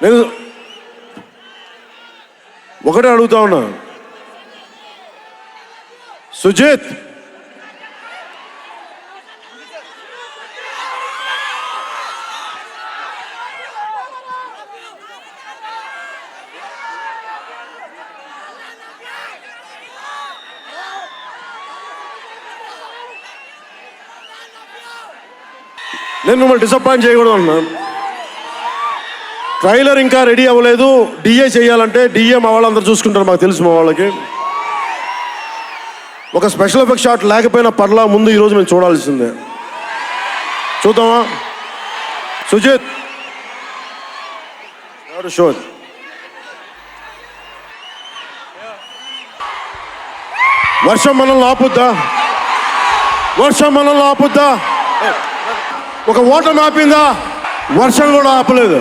నేను ఒకటే అడుగుతా ఉన్నా, సుజిత్ నేను మిమ్మల్ని డిసప్పాయింట్ చేయకూడదు అన్నా. ట్రైలర్ ఇంకా రెడీ అవ్వలేదు, డిఏ చేయాలంటే డిఏ మా వాళ్ళందరూ చూసుకుంటారు, మాకు తెలుసు. మా వాళ్ళకి ఒక స్పెషల్ ఎఫెక్ట్ షాట్ లేకపోయినా పర్లా, ముందు ఈరోజు మేము చూడాల్సిందే. చూద్దామా సుజిత్? ఎవరు షో? వర్షం మనల్ని ఆపుద్దా? వర్షం మనల్ని ఆపుద్దా? ఒక ఓటమి ఆపిందా? వర్షం కూడా ఆపలేదు.